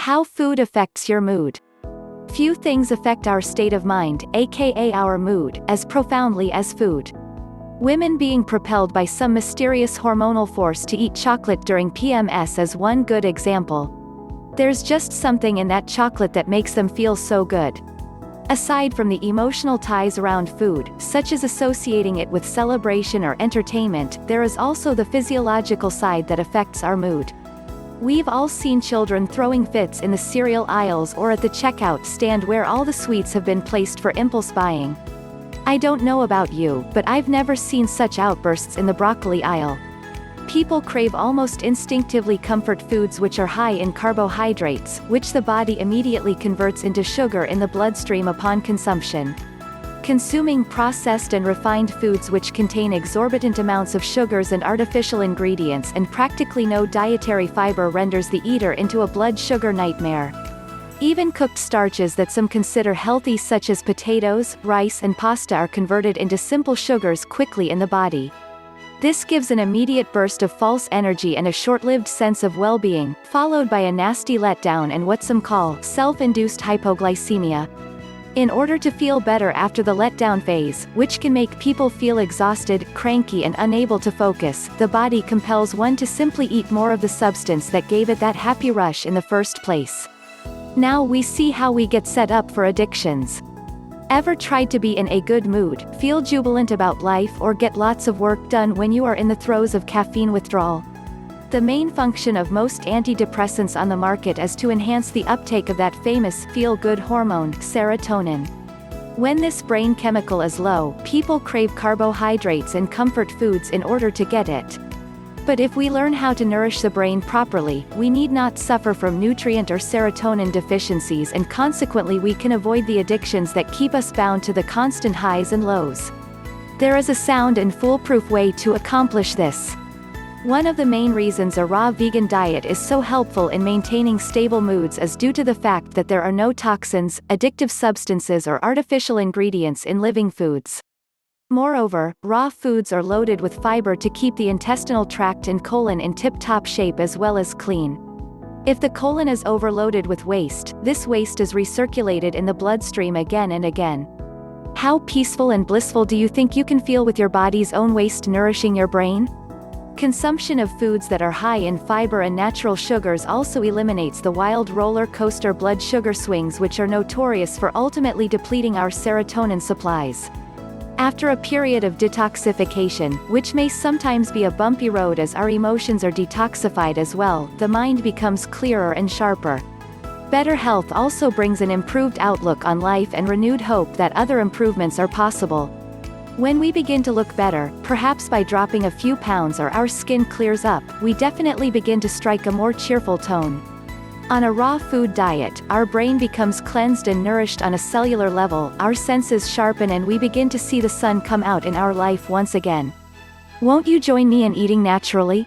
How food affects your mood. Few things affect our state of mind, aka our mood, as profoundly as food. Women being propelled by some mysterious hormonal force to eat chocolate during PMS is one good example. There's just something in that chocolate that makes them feel so good. Aside from the emotional ties around food, such as associating it with celebration or entertainment, there is also the physiological side that affects our mood. We've all seen children throwing fits in the cereal aisles or at the checkout stand where all the sweets have been placed for impulse buying. I don't know about you, but I've never seen such outbursts in the broccoli aisle. People crave almost instinctively comfort foods which are high in carbohydrates, which the body immediately converts into sugar in the bloodstream upon consumption. Consuming processed and refined foods which contain exorbitant amounts of sugars and artificial ingredients and practically no dietary fiber renders the eater into a blood sugar nightmare. Even cooked starches that some consider healthy such as potatoes, rice and pasta are converted into simple sugars quickly in the body. This gives an immediate burst of false energy and a short-lived sense of well-being, followed by a nasty letdown and what some call self-induced hypoglycemia. In order to feel better after the letdown phase, which can make people feel exhausted, cranky and unable to focus, the body compels one to simply eat more of the substance that gave it that happy rush in the first place. Now we see how we get set up for addictions. Ever tried to be in a good mood, feel jubilant about life or get lots of work done when you are in the throes of caffeine withdrawal? The main function of most antidepressants on the market is to enhance the uptake of that famous feel-good hormone, serotonin. When this brain chemical is low, people crave carbohydrates and comfort foods in order to get it. But if we learn how to nourish the brain properly, we need not suffer from nutrient or serotonin deficiencies and consequently we can avoid the addictions that keep us bound to the constant highs and lows. There is a sound and foolproof way to accomplish this. One of the main reasons a raw vegan diet is so helpful in maintaining stable moods is due to the fact that there are no toxins, addictive substances or artificial ingredients in living foods. Moreover, raw foods are loaded with fiber to keep the intestinal tract and colon in tip-top shape as well as clean. If the colon is overloaded with waste, this waste is recirculated in the bloodstream again and again. How peaceful and blissful do you think you can feel with your body's own waste nourishing your brain? Consumption of foods that are high in fiber and natural sugars also eliminates the wild roller coaster blood sugar swings which are notorious for ultimately depleting our serotonin supplies. After a period of detoxification, which may sometimes be a bumpy road as our emotions are detoxified as well, the mind becomes clearer and sharper. Better health also brings an improved outlook on life and renewed hope that other improvements are possible. When we begin to look better, perhaps by dropping a few pounds or our skin clears up, we definitely begin to strike a more cheerful tone. On a raw food diet, our brain becomes cleansed and nourished on a cellular level, our senses sharpen and we begin to see the sun come out in our life once again. Won't you join me in eating naturally?